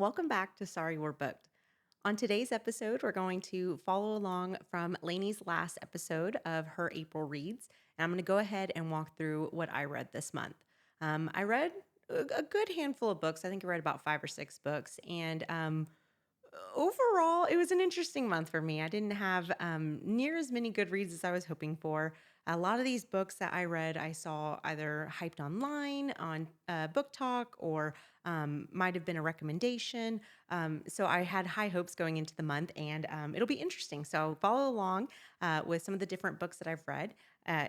Welcome back to Sorry We're Booked. On today's episode, we're going to follow along from Lainey's last episode of her April reads, and I'm going to go ahead and walk through what I read this month. I read a good handful of books. I think I read about 5 or 6 books, and overall, it was an interesting month for me. I didn't have near as many good reads as I was hoping for. A lot of these books that I read, I saw either hyped online on Book Talk or might have been a recommendation. So I had high hopes going into the month, and it'll be interesting. So follow along with some of the different books that I've read.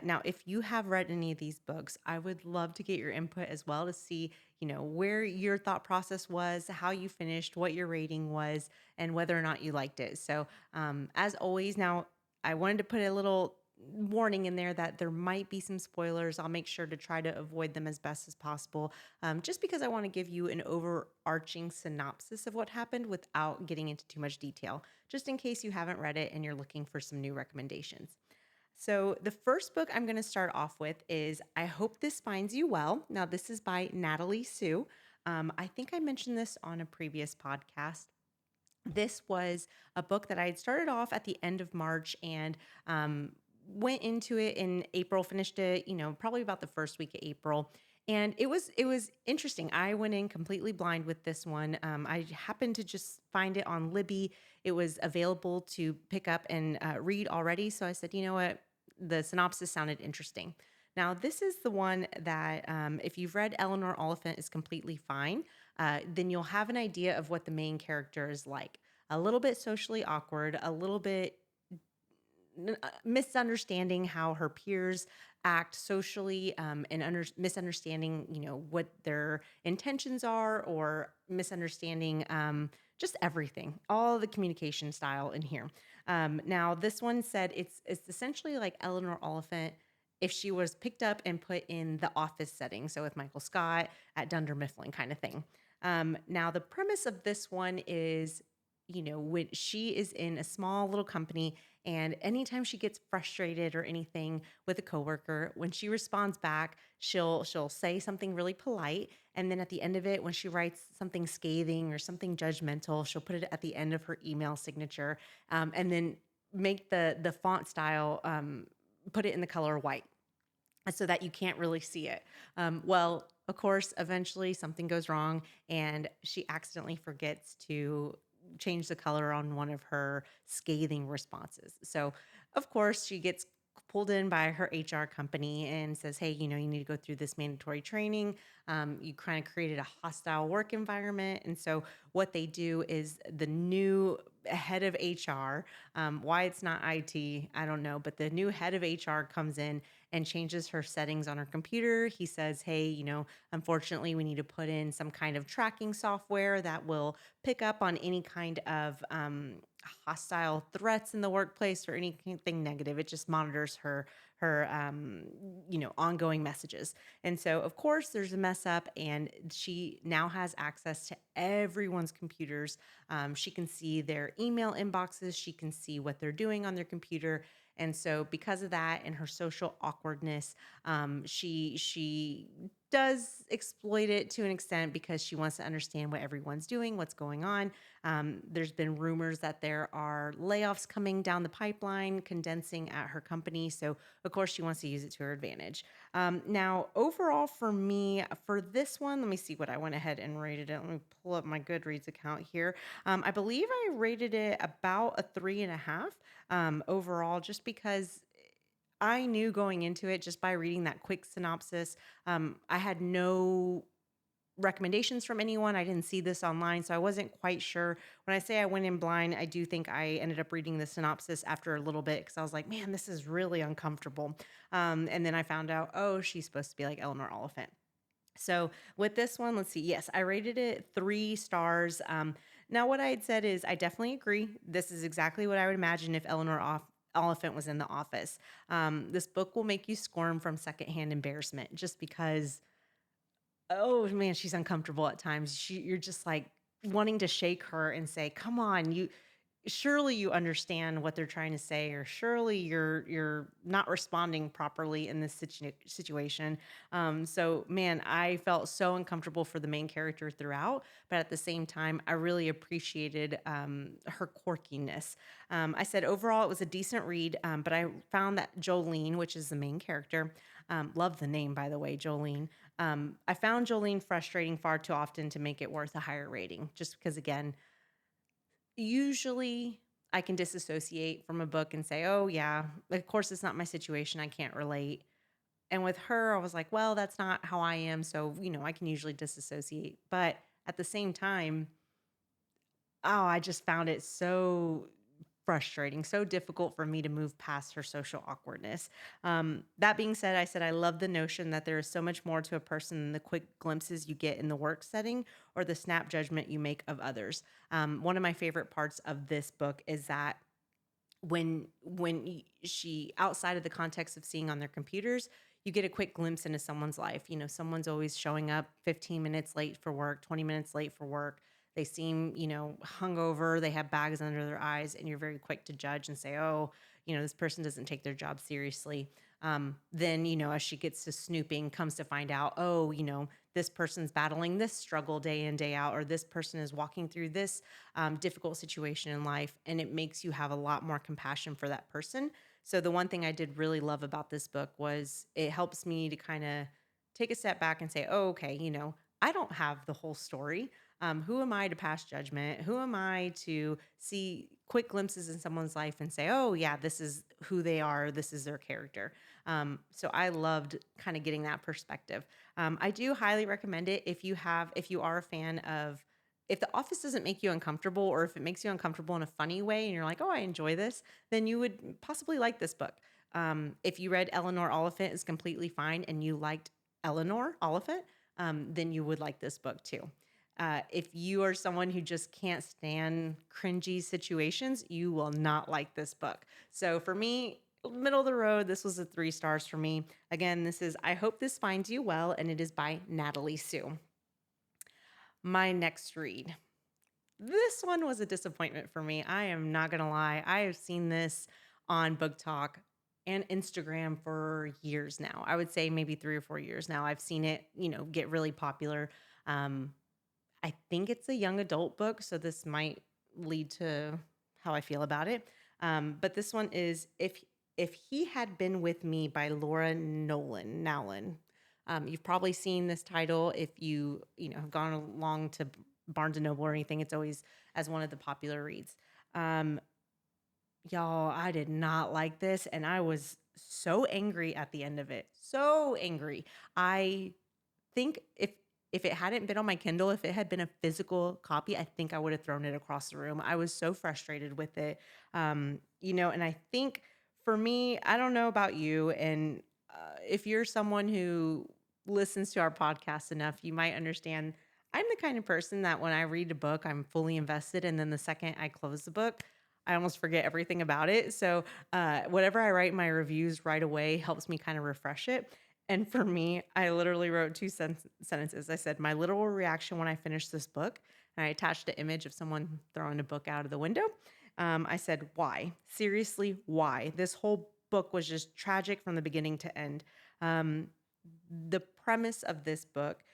Now, if you have read any of these books, I would love to get your input as well to see, where your thought process was, how you finished, what your rating was, and whether or not you liked it. So, as always, now I wanted to put a little warning in there that there might be some spoilers. I'll make sure to try to avoid them as best as possible, just because I want to give you an overarching synopsis of what happened without getting into too much detail, just in case you haven't read it and you're looking for some new recommendations. So, the first book I'm going to start off with is I Hope This Finds You Well. Now, this is by Natalie Sue. I think I mentioned this on a previous podcast. This was a book that I had started off at the end of March and went into it in April, finished it, probably about the first week of April. And it was interesting. I went in completely blind with this one. I happened to just find it on Libby. It was available to pick up and read already. So I said, you know what? The synopsis sounded interesting. Now, this is the one that, if you've read Eleanor Oliphant, is completely fine. Then you'll have an idea of what the main character is like. A little bit socially awkward, a little bit misunderstanding how her peers act socially, and misunderstanding, what their intentions are, or misunderstanding just everything, all the communication style in here. Now, this one said it's essentially like Eleanor Oliphant if she was picked up and put in the office setting, so with Michael Scott at Dunder Mifflin kind of thing. Now, the premise of this one is, when she is in a small little company, and anytime she gets frustrated or anything with a coworker, when she responds back, she'll say something really polite, and then at the end of it, when she writes something scathing or something judgmental, she'll put it at the end of her email signature, and then make the font style, put it in the color white so that you can't really see it. Well, of course, eventually something goes wrong and she accidentally forgets to change the color on one of her scathing responses. So, of course, she gets pulled in by her HR company and says, hey, you need to go through this mandatory training. You kind of created a hostile work environment. And so, what they do is the new head of HR, why it's not IT, I don't know, but the new head of HR comes in and changes her settings on her computer. He says, hey, unfortunately, we need to put in some kind of tracking software that will pick up on any kind of hostile threats in the workplace or anything negative. It just monitors her ongoing messages. And so, of course, there's a mess up, and she now has access to everyone's computers. She can see their email inboxes. She can see what they're doing on their computer. And so, because of that and her social awkwardness, she does exploit it to an extent because she wants to understand what everyone's doing, what's going on. There's been rumors that there are layoffs coming down the pipeline, condensing at her company. So, of course, she wants to use it to her advantage. Now, overall, for me, for this one, let me see what I went ahead and rated it. Let me pull up my Goodreads account here. I believe I rated it about a 3.5 overall, just because I knew going into it just by reading that quick synopsis. I had no recommendations from anyone. I didn't see this online, so I wasn't quite sure. When I say I went in blind, I do think I ended up reading the synopsis after a little bit because I was like, man, this is really uncomfortable. And then I found out, oh, she's supposed to be like Eleanor Oliphant. So with this one, let's see. Yes, I rated it 3 stars. Now, what I had said is I definitely agree. This is exactly what I would imagine if Oliphant was in the office. This book will make you squirm from secondhand embarrassment just because, oh man, she's uncomfortable at times. You're just like wanting to shake her and say, come on, surely you understand what they're trying to say, or surely you're not responding properly in this situation. So man, I felt so uncomfortable for the main character throughout, but at the same time I really appreciated her quirkiness. I said overall it was a decent read, but I found that Jolene, which is the main character, love the name by the way, Jolene. I found Jolene frustrating far too often to make it worth a higher rating, just because again, usually I can disassociate from a book and say, "Oh yeah, of course it's not my situation. I can't relate." And with her, I was like, "Well, that's not how I am, so, I can usually disassociate." But at the same time, oh, I just found it so frustrating, so difficult for me to move past her social awkwardness. That being said, I said I love the notion that there is so much more to a person than the quick glimpses you get in the work setting or the snap judgment you make of others. One of my favorite parts of this book is that she outside of the context of seeing on their computers, you get a quick glimpse into someone's life. Someone's always showing up 15 minutes late for work, 20 minutes late for work. They seem, hungover, they have bags under their eyes, and you're very quick to judge and say, "Oh, this person doesn't take their job seriously." Then, as she gets to snooping, comes to find out, "Oh, this person's battling this struggle day in, day out, or this person is walking through this difficult situation in life," and it makes you have a lot more compassion for that person. So the one thing I did really love about this book was it helps me to kind of take a step back and say, "Oh, okay, I don't have the whole story. Who am I to pass judgment? Who am I to see quick glimpses in someone's life and say, oh, yeah, this is who they are. This is their character." So I loved kind of getting that perspective. I do highly recommend it if you are a fan of, if The Office doesn't make you uncomfortable, or if it makes you uncomfortable in a funny way and you're like, "Oh, I enjoy this," then you would possibly like this book. If you read Eleanor Oliphant is completely fine and you liked Eleanor Oliphant, then you would like this book too. If you are someone who just can't stand cringy situations, you will not like this book. So for me, middle of the road, this was a 3 stars for me. Again, this is I Hope This Finds You Well, and it is by Natalie Sue. My next read. This one was a disappointment for me. I am not going to lie. I have seen this on Book Talk and Instagram for years now. I would say maybe 3 or 4 years now. I've seen it, get really popular. Um, I think it's a young adult book, so this might lead to how I feel about it. But this one is If He Had Been With Me by Laura Nowlin. You've probably seen this title if have gone along to Barnes and Noble or anything. It's always as one of the popular reads. Um, y'all, I did not like this, and I was so angry at the end of it. So angry. I think if it hadn't been on my Kindle, if it had been a physical copy, I think I would have thrown it across the room. I was so frustrated with it. And I think for me, I don't know about you, and if you're someone who listens to our podcast enough, you might understand I'm the kind of person that when I read a book, I'm fully invested, and then the second I close the book, I almost forget everything about it. So whatever I write in my reviews right away helps me kind of refresh it. And for me, I literally wrote sentences. I said, "My literal reaction when I finished this book," and I attached an image of someone throwing a book out of the window. I said, "Why? Seriously, why? This whole book was just tragic from the beginning to end." Um, the premise of this book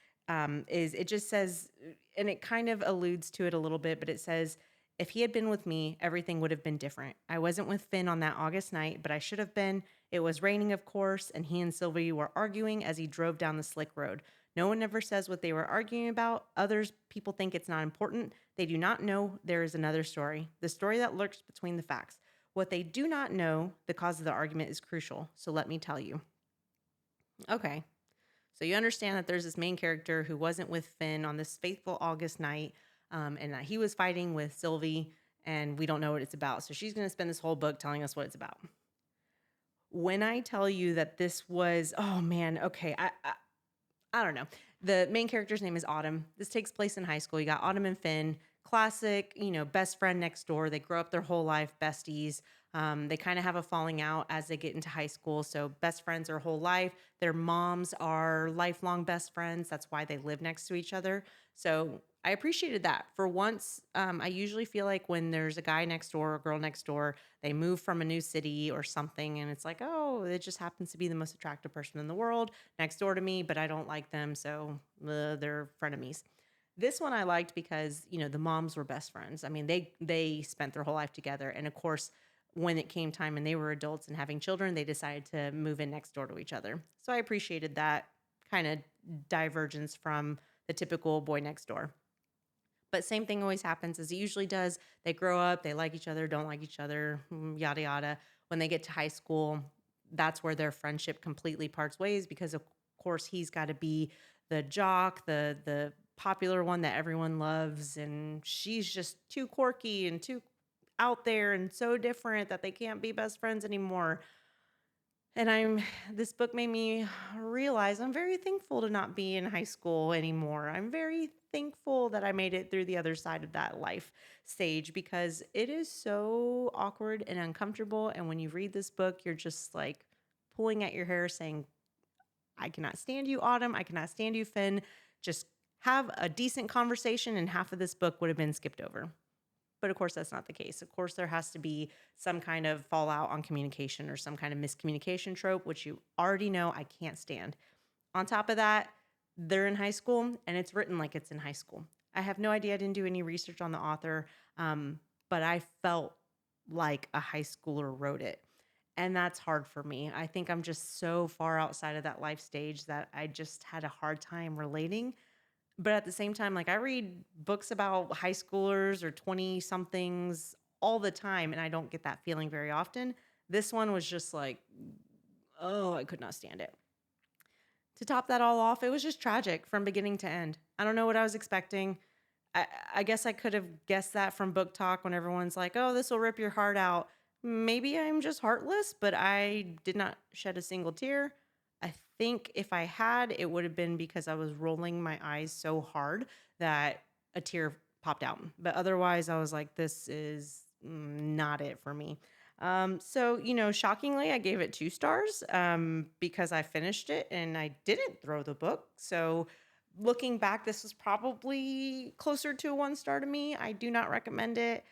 is it just says, and it kind of alludes to it a little bit, but it says, "If he had been with me, everything would have been different. I wasn't with Finn on that August night, but I should have been. It was raining, of course, and he and Sylvie were arguing as he drove down the slick road. No one ever says what they were arguing about. Others people think it's not important. They do not know there is another story, the story that lurks between the facts. What they do not know, the cause of the argument is crucial. So let me tell you." Okay. So you understand that there's this main character who wasn't with Finn on this faithful August night, and that he was fighting with Sylvie, and we don't know what it's about. So she's going to spend this whole book telling us what it's about. When I tell you that this was, oh man, okay, I don't know. The main character's name is Autumn. This takes place in high school. You got Autumn and Finn, classic, best friend next door. They grow up their whole life, besties. They kind of have a falling out as they get into high school. So best friends their whole life. Their moms are lifelong best friends. That's why they live next to each other. So I appreciated that. For once, I usually feel like when there's a guy next door or girl next door, they move from a new city or something, and it's like, oh, it just happens to be the most attractive person in the world next door to me, but I don't like them, so they're frenemies. This one I liked because, the moms were best friends. I mean, they spent their whole life together, and of course, when it came time and they were adults and having children, they decided to move in next door to each other. So I appreciated that kind of divergence from the typical boy next door. But same thing always happens as it usually does. They grow up, they like each other, don't like each other, yada yada. When they get to high school, that's where their friendship completely parts ways because of course he's got to be the jock, the popular one that everyone loves, and she's just too quirky and too out there and so different that they can't be best friends anymore. And this book made me realize I'm very thankful to not be in high school anymore. I'm very thankful that I made it through the other side of that life stage because it is so awkward and uncomfortable. And when you read this book, you're just like pulling at your hair saying, I cannot stand you, Autumn. I cannot stand you, Finn. Just have a decent conversation, and half of this book would have been skipped over. But of course, that's not the case. Of course, there has to be some kind of fallout on communication or some kind of miscommunication trope, which you already know I can't stand. On top of that, they're in high school and it's written like it's in high school. I have no idea. I didn't do any research on the author, but I felt like a high schooler wrote it. And that's hard for me. I think I'm just so far outside of that life stage that I just had a hard time relating, but at the same time, like I read books about high schoolers or 20 somethings all the time, and I don't get that feeling very often. This one was just like, oh, I could not stand it. To top that all off, it was just tragic from beginning to end. I don't know what I was expecting. I guess I could have guessed that from book talk when everyone's like, oh, this will rip your heart out. Maybe I'm just heartless, but I did not shed a single tear. I think if I had, it would have been because I was rolling my eyes so hard that a tear popped out. But otherwise, I was like, this is not it for me. So, shockingly, I gave it 2 stars because I finished it and I didn't throw the book. So, looking back, this was probably closer to a 1 star to me. I do not recommend it.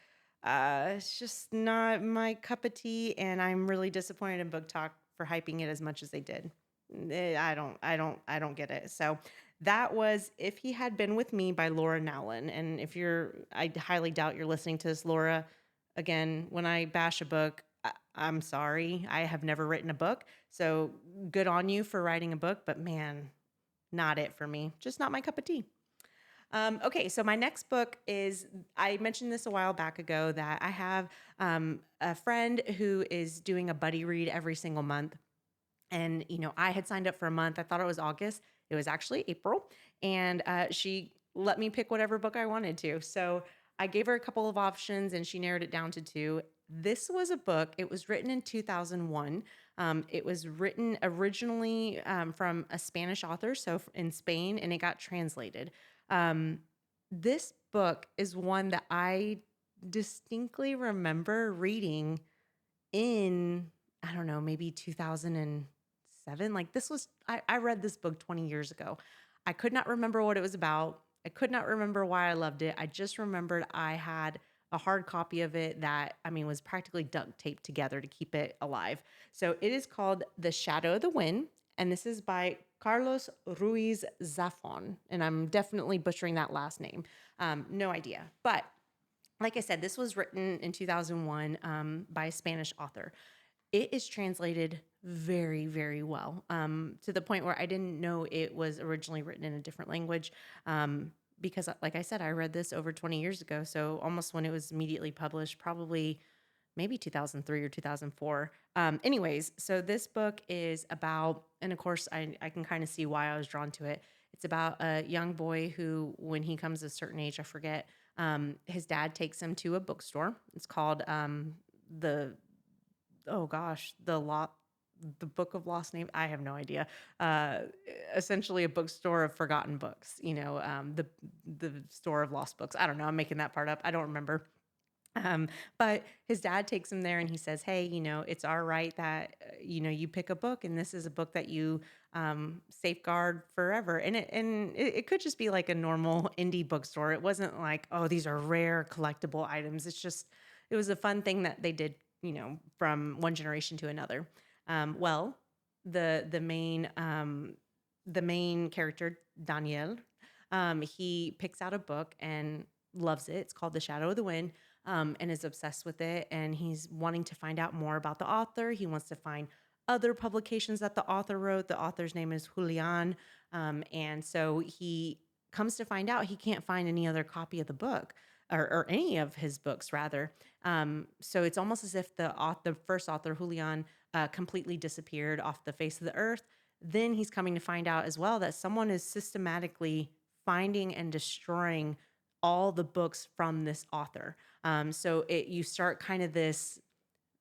It's just not my cup of tea, and I'm really disappointed in Book Talk for hyping it as much as they did. I don't get it. So that was "If He Had Been With Me" by Laura Nowlin. And I highly doubt you're listening to this, Laura. Again, when I bash a book, I'm sorry. I have never written a book, so good on you for writing a book. But man, not it for me. Just not my cup of tea. Okay, so my next book is I mentioned this a while back ago that I have a friend who is doing a buddy read every single month. And, I had signed up for a month. I thought it was August. It was actually April. And she let me pick whatever book I wanted to. So I gave her a couple of options and she narrowed it down to two. This was a book. It was written in 2001. It was written originally from a Spanish author, so in Spain, and it got translated. Um, this book is one that I distinctly remember reading in, I don't know, maybe 2007. Like I read this book 20 years ago. I could not remember what it was about. I could not remember why I loved it. I just remembered I had a hard copy of it that, I mean, was practically duct taped together to keep it alive. So it is called The Shadow of the Wind, and this is by Carlos Ruiz Zafon. And I'm definitely butchering that last name. No idea. But like I said, this was written in 2001 by a Spanish author. It is translated very, very well, to the point where I didn't know it was originally written in a different language. Because, like I said, I read this over 20 years ago. So almost when it was immediately published, probably maybe 2003 or 2004. Anyways, so this book is about, and of course, I can kind of see why I was drawn to it. It's about a young boy who, when he comes a certain age, I forget, his dad takes him to a bookstore. It's called the oh gosh, the Book of Lost Name. I have no idea. Uh, Essentially, a bookstore of forgotten books. The store of lost books. I don't know. I'm making that part up. I don't remember. Um, but his dad takes him there and he says, "Hey, it's all right that you pick a book, and this is a book that you safeguard forever." And it could just be like a normal indie bookstore. It wasn't like, "Oh, these are rare collectible items." It was a fun thing that they did, from one generation to another. Well, the the main the main character, Daniel, he picks out a book and loves it. It's called The Shadow of the Wind, and is obsessed with it. And he's wanting to find out more about the author. He wants to find other publications that the author wrote. The author's name is Julian. And so he comes to find out he can't find any other copy of the book, or any of his books, rather. So it's almost as if the first author, Julian, completely disappeared off the face of the earth. Then he's coming to find out as well that someone is systematically finding and destroying all the books from this author. So you start kind of this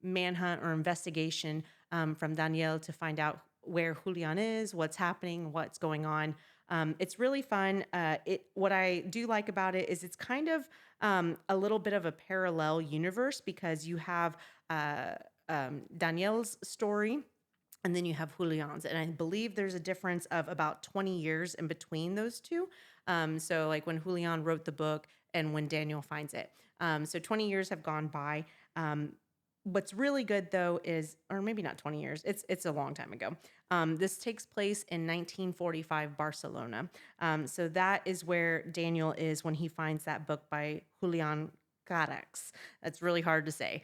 manhunt or investigation, from Danielle to find out where Julian is, what's happening, what's going on. It's really fun. What I do like about it is it's kind of a little bit of a parallel universe, because you have Danielle's story, and then you have Julian's. And I believe there's a difference of about 20 years in between those two. So, like when Julian wrote the book and when Daniel finds it. So 20 years have gone by. What's really good though is, or maybe not 20 years, it's a long time ago. This takes place in 1945 Barcelona. So that is where Daniel is when he finds that book by Julian Carax. That's really hard to say.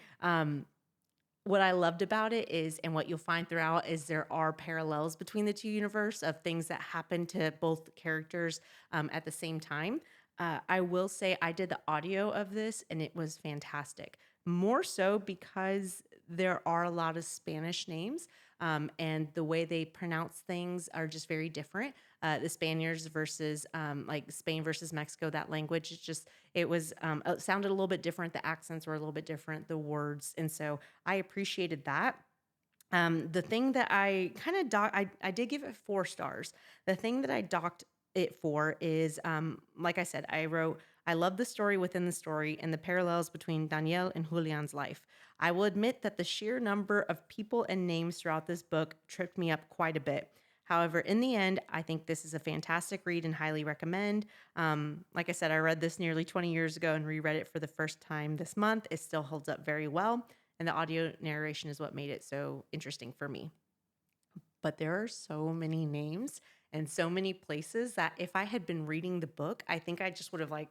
What I loved about it is, and what you'll find throughout, is there are parallels between the two universe of things that happen to both characters at the same time. I will say I did the audio of this and it was fantastic. More so because there are a lot of Spanish names, and the way they pronounce things are just very different. The Spaniards versus, like Spain versus Mexico, that language, it sounded a little bit different. The accents were a little bit different, the words. And so I appreciated that. The thing that I kind of I did give it 4 stars. The thing that I docked it for is, like I said, I love the story within the story and the parallels between Danielle and Julian's life. I will admit that the sheer number of people and names throughout this book tripped me up quite a bit. However, in the end, I think this is a fantastic read and highly recommend. Like I said, I read this nearly 20 years ago and reread it for the first time this month. It still holds up very well, and the audio narration is what made it so interesting for me. But there are so many names and so many places that if I had been reading the book, I think I just would have like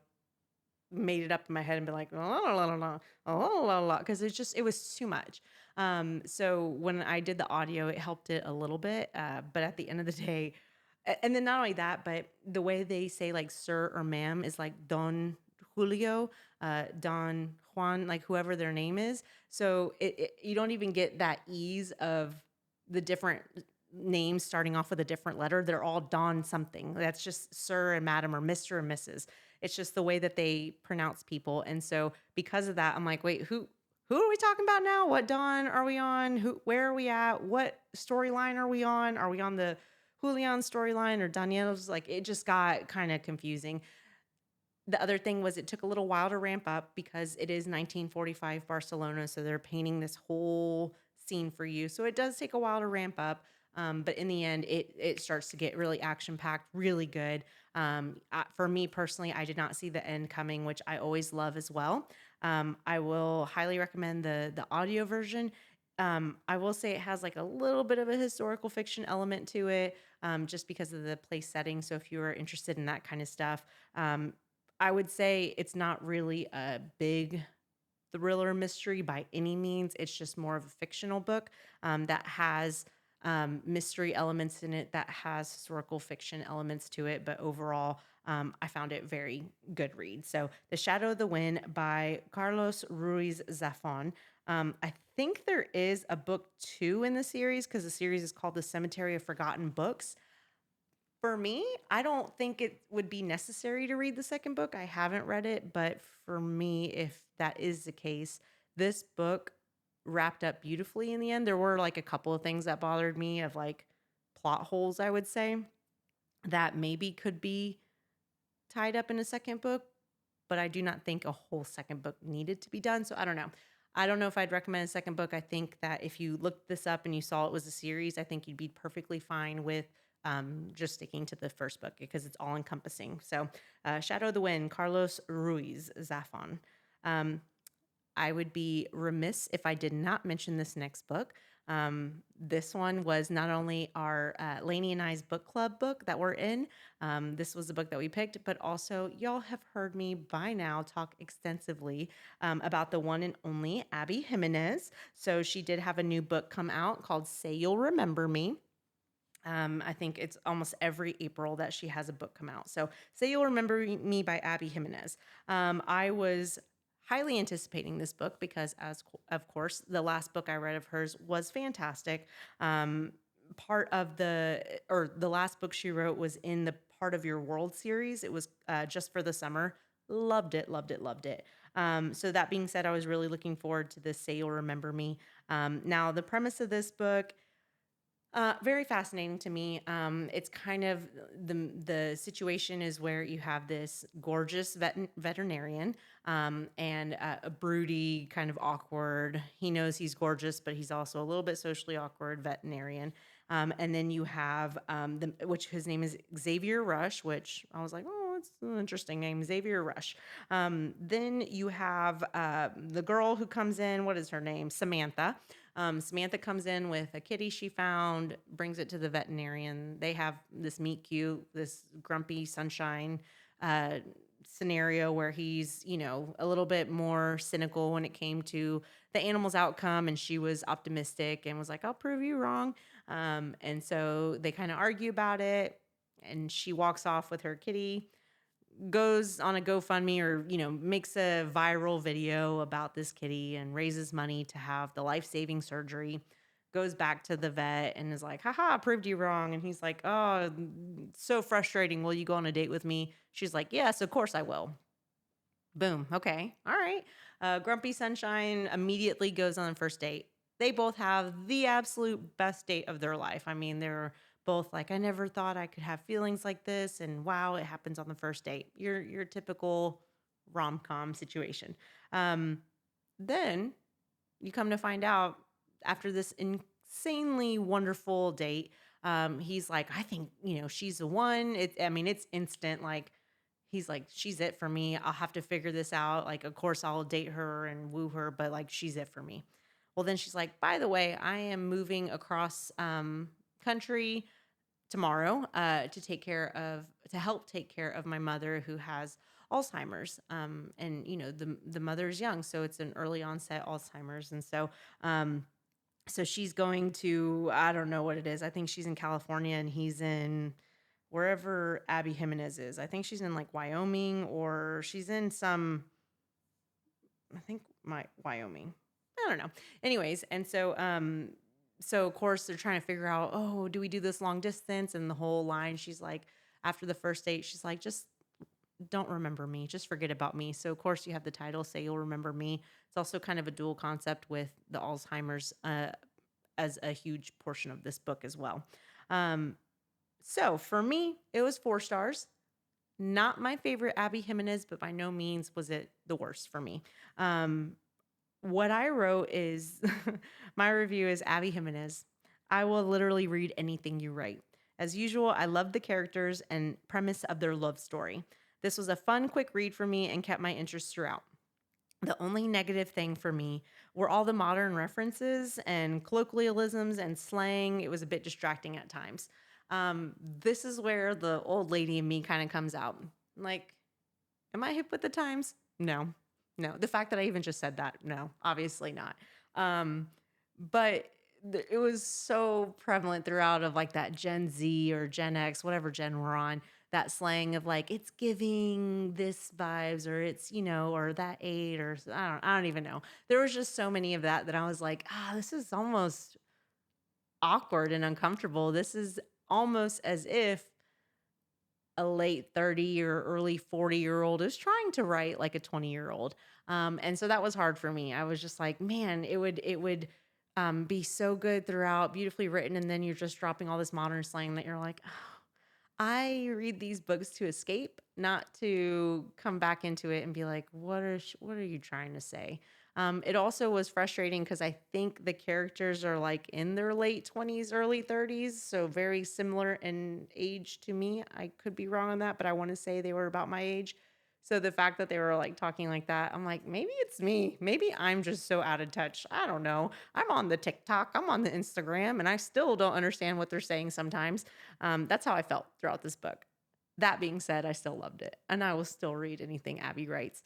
made it up in my head and been like, la la la la la, la la la, because it was too much. So when I did the audio, it helped it a little bit. But at the end of the day, and then not only that, but the way they say like sir or ma'am is like Don Julio, Don Juan, like whoever their name is. So you don't even get that ease of the different names starting off with a different letter. They're all Don something. That's just sir and madam or Mr. and Mrs. It's just the way that they pronounce people. And so because of that, I'm like, wait, who are we talking about now? What Don are we on? Where are we at? What storyline are we on? Are we on the Julian storyline or Danielle's? Like it just got kind of confusing. The other thing was it took a little while to ramp up because it is 1945 Barcelona, so they're painting this whole scene for you. So it does take a while to ramp up, but in the end, it starts to get really action packed, really good. For me personally, I did not see the end coming, which I always love as well. I will highly recommend the audio version. I will say it has like a little bit of a historical fiction element to it, just because of the place setting. So if you are interested in that kind of stuff, I would say it's not really a big thriller mystery by any means. It's just more of a fictional book, that has mystery elements in it, that has historical fiction elements to it. But overall, I found it very good read. So, The Shadow of the Wind by Carlos Ruiz Zafon. I think there is a book 2 in the series because the series is called The Cemetery of Forgotten Books. For me, I don't think it would be necessary to read the second book. I haven't read it, but for me, if that is the case, this book wrapped up beautifully in the end. There were like a couple of things that bothered me of like plot holes, I would say, that maybe could be tied up in a second book, but I do not think a whole second book needed to be done. So I don't know. I don't know if I'd recommend a second book. I think that if you looked this up and you saw it was a series, I think you'd be perfectly fine with just sticking to the first book because it's all encompassing. So, Shadow of the Wind, Carlos Ruiz Zafon. Um, I would be remiss if I did not mention this next book. This one was not only our Lainey and I's book club book that we're in. This was the book that we picked, but also y'all have heard me by now talk extensively about the one and only Abby Jimenez. So she did have a new book come out called Say You'll Remember Me. I think it's almost every April that she has a book come out. So, Say You'll Remember Me by Abby Jimenez. I was highly anticipating this book because, of course, the last book I read of hers was fantastic. Um, Part of the last book she wrote was in the Part of Your World series. It was just for the summer. Loved it, loved it, loved it. So, that being said, I was really looking forward to this Say You'll Remember Me. Now, the premise of this book very fascinating to me. It's kind of the situation is where you have this gorgeous veterinarian and a broody, kind of awkward. He knows he's gorgeous, but he's also a little bit socially awkward veterinarian. And then you have which his name is Xavier Rush, which I was like, oh, it's an interesting name, Xavier Rush. Then you have the girl who comes in. What is her name? Samantha. Samantha comes in with a kitty she found, brings it to the veterinarian. They have this meet cute, this grumpy sunshine uh, scenario where he's, a little bit more cynical when it came to the animal's outcome. And she was optimistic and was like, I'll prove you wrong. And so they kind of argue about it. And she walks off with her kitty, goes on a GoFundMe or, makes a viral video about this kitty and raises money to have the life-saving surgery, goes back to the vet and is like, haha, proved you wrong. And he's like, oh, so frustrating. Will you go on a date with me? She's like, yes, of course I will. Boom. Okay. All right. Grumpy Sunshine immediately goes on a first date. They both have the absolute best date of their life. I mean, they're both like, I never thought I could have feelings like this, and wow, it happens on the first date. Your typical rom com situation. Um, then you come to find out after this insanely wonderful date, he's like, I think she's the one. I mean, it's instant. Like he's like, she's it for me. I'll have to figure this out. Like, of course, I'll date her and woo her, but like, she's it for me. Well, then she's like, by the way, I am moving across country tomorrow to help take care of my mother who has Alzheimer's. And the mother's young, so it's an early onset Alzheimer's, and so she's going to, I don't know what it is. I think she's in California and he's in wherever Abby Jimenez is. I think she's in like Wyoming or she's in I think my Wyoming. I don't know. Anyways, and so of course they're trying to figure out, oh, do we do this long distance? And the whole line, she's like, after the first date, she's like, just don't remember me, just forget about me. So of course you have the title, Say You'll Remember Me. It's also kind of a dual concept with the Alzheimer's as a huge portion of this book as well. So for me, it was 4 stars. Not my favorite Abby Jimenez, but by no means was it the worst for me. Um, what I wrote is my review is Abby Jimenez. I will literally read anything you write. As usual, I loved the characters and premise of their love story. This was a fun, quick read for me and kept my interest throughout. The only negative thing for me were all the modern references and colloquialisms and slang. It was a bit distracting at times. This is where the old lady in me kind of comes out. Like, am I hip with the times? No, no. The fact that I even just said that, no, obviously not. Um, but it was so prevalent throughout of like that Gen Z or Gen X, whatever gen we're on, that slang of like it's giving this vibes or it's or that eight or I don't even know. There was just so many of that I was like, this is almost awkward and uncomfortable. This is almost as if a late 30 or early 40-year-old is trying to write like a 20-year-old. And so that was hard for me. I was just like, man, it would be so good throughout, beautifully written, and then you're just dropping all this modern slang that you're like, oh, I read these books to escape, not to come back into it and be like, what are you trying to say? It also was frustrating because I think the characters are like in their late 20s, early 30s, so very similar in age to me. I could be wrong on that, but I want to say they were about my age. So the fact that they were like talking like that, I'm like, maybe it's me. Maybe I'm just so out of touch. I don't know. I'm on the TikTok, I'm on the Instagram, and I still don't understand what they're saying sometimes. That's how I felt throughout this book. That being said, I still loved it, and I will still read anything Abby writes.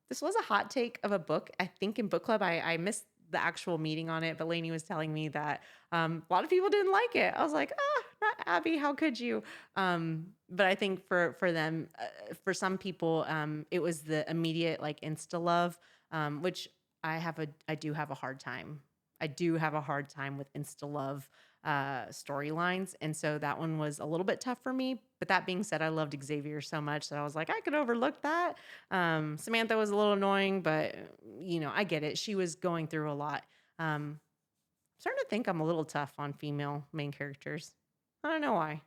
This was a hot take of a book. I think in book club, I missed the actual meeting on it, but Lainey was telling me that a lot of people didn't like it. I was like, not Abby. How could you? But I think for them, for some people, it was the immediate like insta love, which I do have a hard time. I do have a hard time with insta love storylines. And so that one was a little bit tough for me. But that being said, I loved Xavier so much that I was like, I could overlook that. Samantha was a little annoying, but I get it. She was going through a lot. I'm starting to think I'm a little tough on female main characters. I don't know why.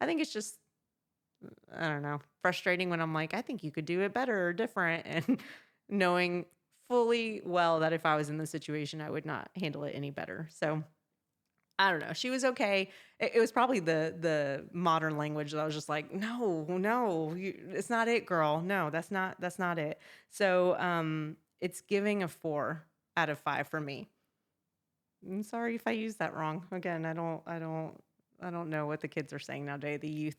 I think it's just, I don't know, frustrating when I'm like, I think you could do it better or different. And knowing fully well that if I was in the situation, I would not handle it any better. So I don't know. She was okay. It was probably the modern language that I was just like, no, no, it's not it, girl. No, that's not it. So it's giving a 4 out of 5 for me. I'm sorry if I used that wrong. Again, I don't know what the kids are saying nowadays. The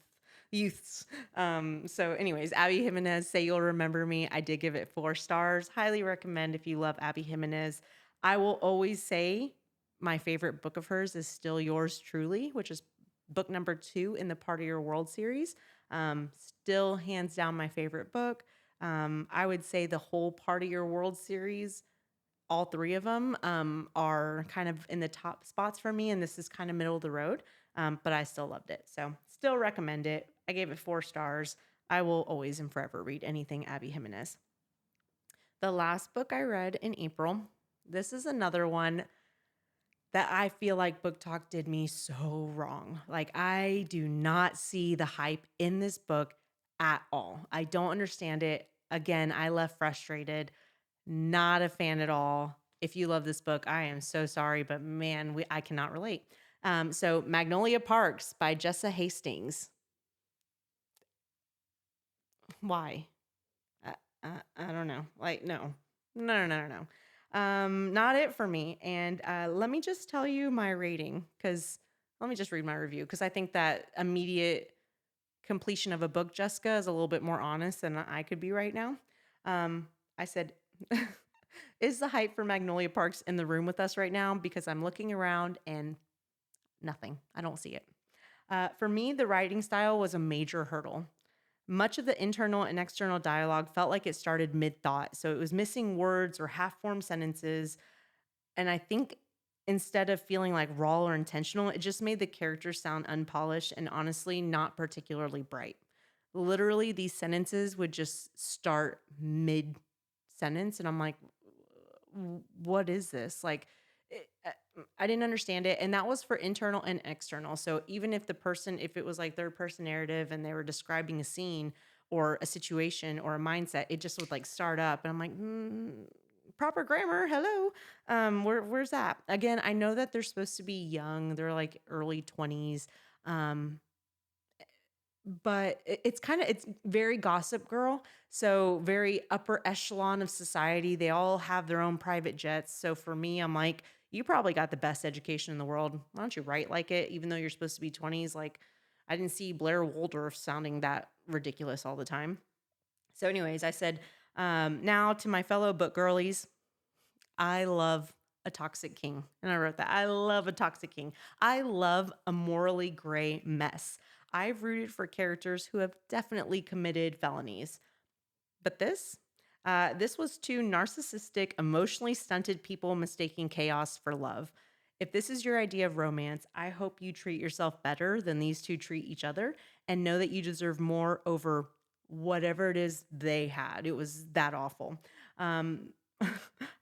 youths. So anyways, Abby Jimenez, Say You'll Remember Me. I did give it 4 stars. Highly recommend if you love Abby Jimenez. I will always say my favorite book of hers is still Yours Truly, which is book number 2 in the Part of Your World series. Still hands down my favorite book. I would say the whole Part of Your World series, all 3 of them are kind of in the top spots for me, and this is kind of middle of the road, but I still loved it. So still recommend it. I gave it 4 stars. I will always and forever read anything Abby Jimenez. The last book I read in April, this is another one that I feel like Book Talk did me so wrong. Like, I do not see the hype in this book at all. I don't understand it. Again, I left frustrated. Not a fan at all. If you love this book, I am so sorry, but man, I cannot relate. So Magnolia Parks by Jessa Hastings. Why? I, I don't know. Like, no, no, no, no, no. Not it for me. And let me just tell you my rating, because let me just read my review, because I think that immediate completion of a book, Jessica, is a little bit more honest than I could be right now. I said, is the hype for Magnolia Parks in the room with us right now? Because I'm looking around and nothing. I don't see it. For me, the writing style was a major hurdle. Much of the internal and external dialogue felt like it started mid thought. So it was missing words or half formed sentences. And I think instead of feeling like raw or intentional, it just made the characters sound unpolished and honestly not particularly bright. Literally, these sentences would just start mid sentence. And I'm like, what is this? Like, I didn't understand it. And that was for internal and external. So even if if it was like third person narrative and they were describing a scene or a situation or a mindset, it just would like start up. And I'm like, proper grammar. Hello. Where's that? Again, I know that they're supposed to be young. They're like early 20s. Um, but it's very Gossip Girl, so very upper echelon of society. They all have their own private jets. So for me, I'm like, you probably got the best education in the world. Why don't you write like it, even though you're supposed to be 20s? Like, I didn't see Blair Waldorf sounding that ridiculous all the time. So anyways, I said, now to my fellow book girlies, I love a toxic king. And I wrote that. I love a toxic king. I love a morally gray mess. I've rooted for characters who have definitely committed felonies. But this was 2 narcissistic, emotionally stunted people mistaking chaos for love. If this is your idea of romance, I hope you treat yourself better than these 2 treat each other and know that you deserve more over whatever it is they had. It was that awful. Um,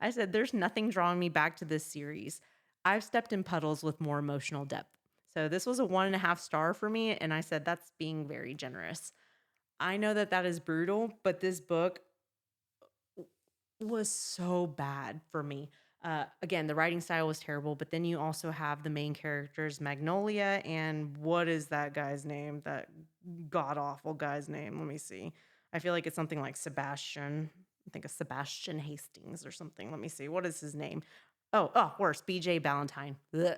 I said, there's nothing drawing me back to this series. I've stepped in puddles with more emotional depth. So this was a 1.5 star for me. And I said, that's being very generous. I know that that is brutal, but this book was so bad for me. Again, the writing style was terrible, but then you also have the main characters, Magnolia, and what is that guy's name? That god awful guy's name. Let me see. I feel like it's something like Sebastian. I think of Sebastian Hastings or something. Let me see. What is his name? Oh, worse. BJ Ballantyne. Ugh,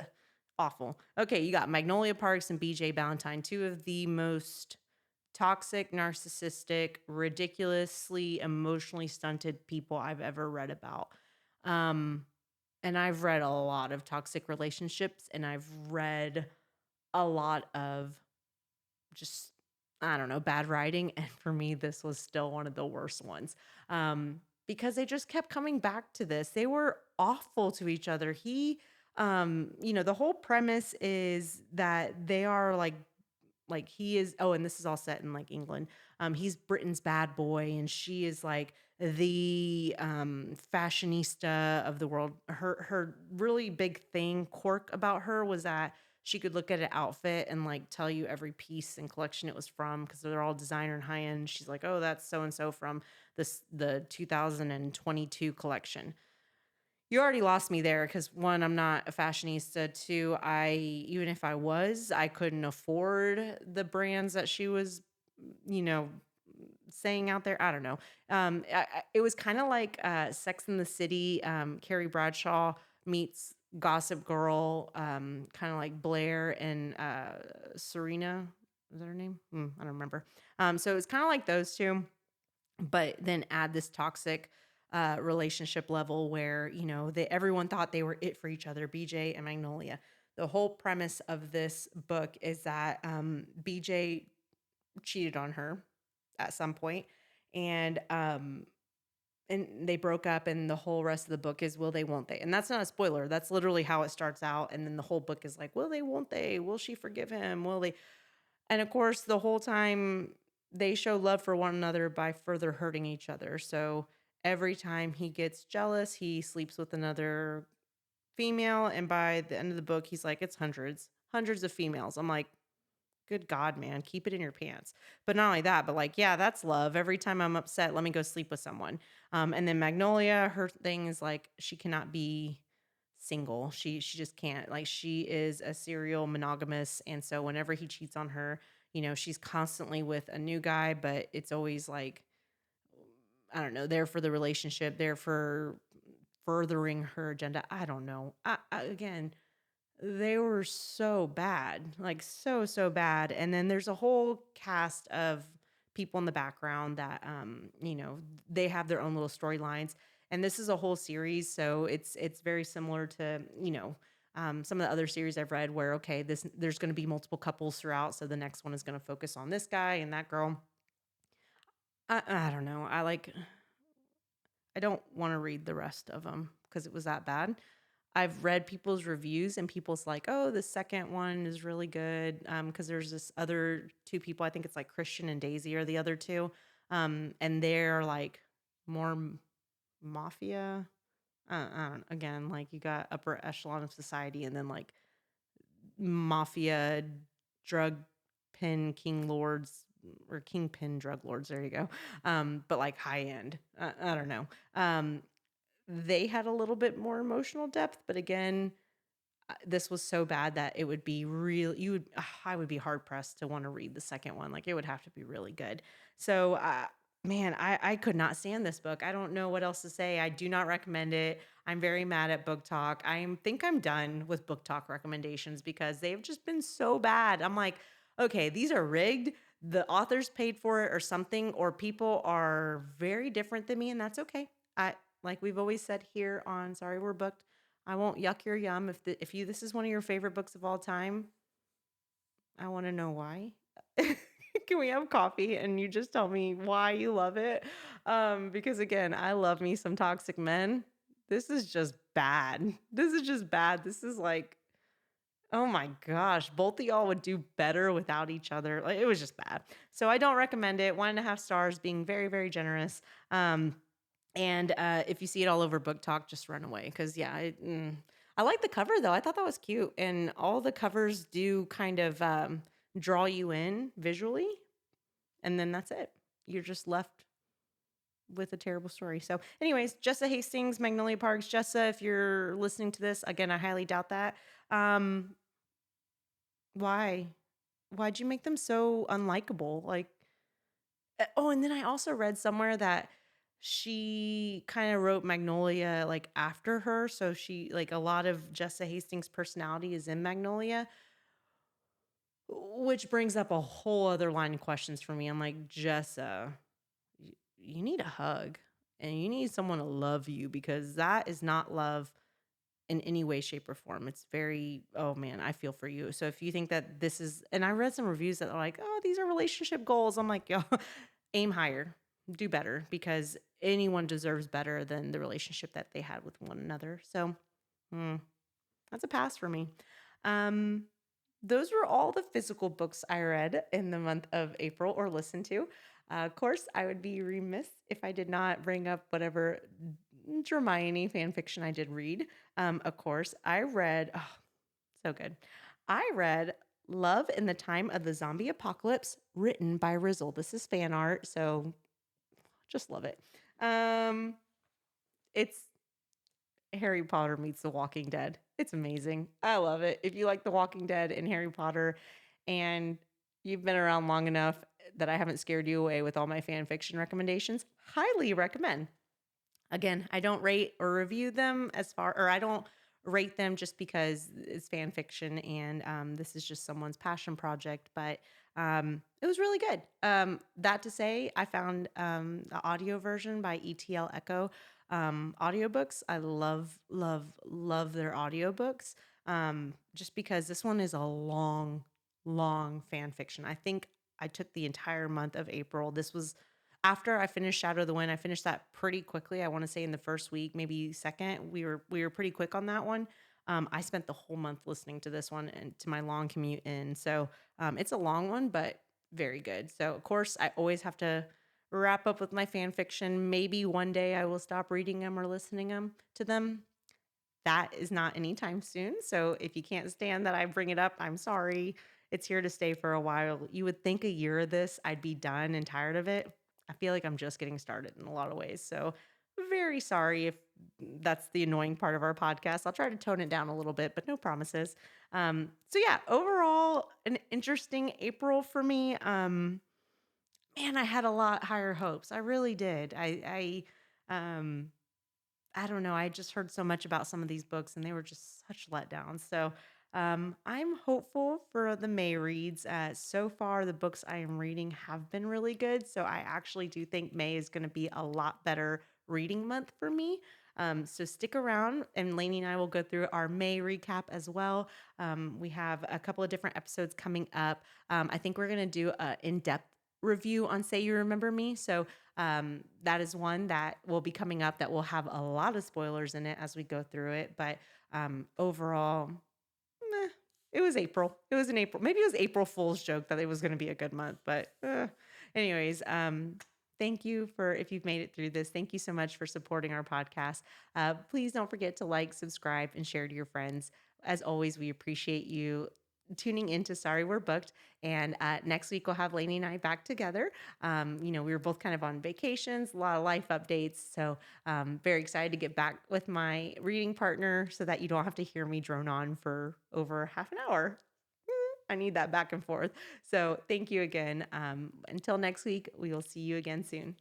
awful. Okay, you got Magnolia Parks and BJ Ballantyne, two of the most toxic, narcissistic, ridiculously emotionally stunted people I've ever read about. Um, and I've read a lot of toxic relationships and I've read a lot of just, I don't know, bad writing. And for me, this was still one of the worst ones. Because they just kept coming back to this. They were awful to each other. The whole premise is that they are like he is, oh, and this is all set in like England. He's Britain's bad boy and she is like the fashionista of the world. Her really big thing quirk about her was that she could look at an outfit and like tell you every piece and collection it was from, because they're all designer and high end. She's like, oh, that's so and so from the 2022 collection. You already lost me there because one, I'm not a fashionista. Two, even if I was, I couldn't afford the brands that she was, you know, saying out there. I don't know. It was kind of like Sex in the City. Carrie Bradshaw meets Gossip Girl. Kind of like Blair and Serena. Is that her name? I don't remember. So it's kind of like those two, but then add this toxic relationship level where everyone thought they were it for each other, BJ and Magnolia. The whole premise of this book is that BJ cheated on her at some point, and they broke up, and the whole rest of the book is will they, won't they? And that's not a spoiler. That's literally how it starts out, and then the whole book is like, will they, won't they? Will she forgive him? Will they? And of course, the whole time they show love for one another by further hurting each other. So every time he gets jealous, he sleeps with another female. And by the end of the book, he's like, it's hundreds of females. I'm like, good God, man, keep it in your pants. But not only that, but like, yeah, that's love. Every time I'm upset, let me go sleep with someone. And then Magnolia, her thing is like, she cannot be single. She just can't. Like, she is a serial monogamous, and so whenever he cheats on her, she's constantly with a new guy, but it's always like, I don't know, there for the relationship, there for furthering her agenda. I don't know. Again, they were so bad, like so bad. And then there's a whole cast of people in the background that they have their own little storylines. And this is a whole series, so it's very similar to, some of the other series I've read where okay, there's going to be multiple couples throughout, so the next one is going to focus on this guy and that girl. I don't know. I don't want to read the rest of them because it was that bad. I've read people's reviews and people's like, oh, the second one is really good. Because there's this other two people, I think it's like Christian and Daisy are the other two. And they're like more mafia. I don't, again, like you got upper echelon of society and then like mafia drug pin king lords or kingpin drug lords. There you go. But like high end. I don't know. They had a little bit more emotional depth, but again, this was so bad that it would be real. I would be hard pressed to want to read the second one. Like it would have to be really good. So, man, I could not stand this book. I don't know what else to say. I do not recommend it. I'm very mad at Book Talk. Think I'm done with Book Talk recommendations because they've just been so bad. I'm like, okay, these are rigged. The authors paid for it or something, or people are very different than me, and that's okay. I Like we've always said here on Sorry We're Booked, I won't yuck your yum. If this is one of your favorite books of all time, I want to know why. Can we have coffee and you just tell me why you love it? Because again, I love me some toxic men. This is just bad. This is just bad. This is like, oh my gosh, both of y'all would do better without each other. Like it was just bad. So I don't recommend it. 1.5 stars, being very, very generous. And if you see it all over Book Talk, just run away because yeah, I like the cover though. I thought that was cute, and all the covers do kind of draw you in visually, and then that's it. You're just left with a terrible story. So, anyways, Jessa Hastings, Magnolia Parks. Jessa, if you're listening to this, again, I highly doubt that. Um, why? Why'd you make them so unlikable? Like, oh, and then I also read somewhere that she kind of wrote Magnolia like after her. So she, like, a lot of Jessa Hastings' personality is in Magnolia, which brings up a whole other line of questions for me. I'm like, Jessa, you need a hug and you need someone to love you, because that is not love in any way, shape, or form. It's very, oh man, I feel for you. So if you think that this is, and I read some reviews that are like, oh, these are relationship goals. I'm like, yo, aim higher, do better, because anyone deserves better than the relationship that they had with one another. So that's a pass for me. Um, those were all the physical books I read in the month of April or listened to. Of course, I would be remiss if I did not bring up whatever Hermione fan fiction I did read. Of course, I read, oh, so good. I read Love in the Time of the Zombie Apocalypse, written by Rizzle. This is fan art, so just love it. Um, it's Harry Potter meets The Walking Dead. It's amazing. I love it. If you like The Walking Dead and Harry Potter, and you've been around long enough that I haven't scared you away with all my fan fiction recommendations, highly recommend. Again, I don't rate or review them or I don't rate them just because it's fan fiction and this is just someone's passion project. But it was really good. That to say, I found the audio version by ETL Echo audiobooks. I love their audiobooks, just because this one is a long fan fiction. I think I took the entire month of April. This was after I finished Shadow of the Wind. I finished that pretty quickly. I want to say in the first week, maybe second. We were pretty quick on that one. I spent the whole month listening to this one and to my long commute in. So it's a long one, but very good. So of course, I always have to wrap up with my fan fiction. Maybe one day I will stop reading them or listening to them. That is not anytime soon. So if you can't stand that I bring it up, I'm sorry. It's here to stay for a while. You would think a year of this, I'd be done and tired of it. I feel like I'm just getting started in a lot of ways. So very sorry if that's the annoying part of our podcast. I'll try to tone it down a little bit, but no promises. So yeah, overall, an interesting April for me. Man, I had a lot higher hopes. I really did. I don't know. I just heard so much about some of these books and they were just such letdowns. So I'm hopeful for the May reads. So far, the books I am reading have been really good. So I actually do think May is going to be a lot better reading month for me. So stick around, and Lainey and I will go through our May recap as well. We have a couple of different episodes coming up. I think we're going to do an in-depth review on Say You Remember Me. So that is one that will be coming up that will have a lot of spoilers in it as we go through it. But overall, meh, it was April. It was an April. Maybe it was April Fool's joke that it was going to be a good month. But anyways, thank you for, if you've made it through this, thank you so much for supporting our podcast. Please don't forget to like, subscribe, and share to your friends. As always, we appreciate you tuning into Sorry We're Booked. And next week we'll have Lainey and I back together. We were both kind of on vacations, a lot of life updates. So very excited to get back with my reading partner so that you don't have to hear me drone on for over half an hour. I need that back and forth. So thank you again. Until next week, we will see you again soon.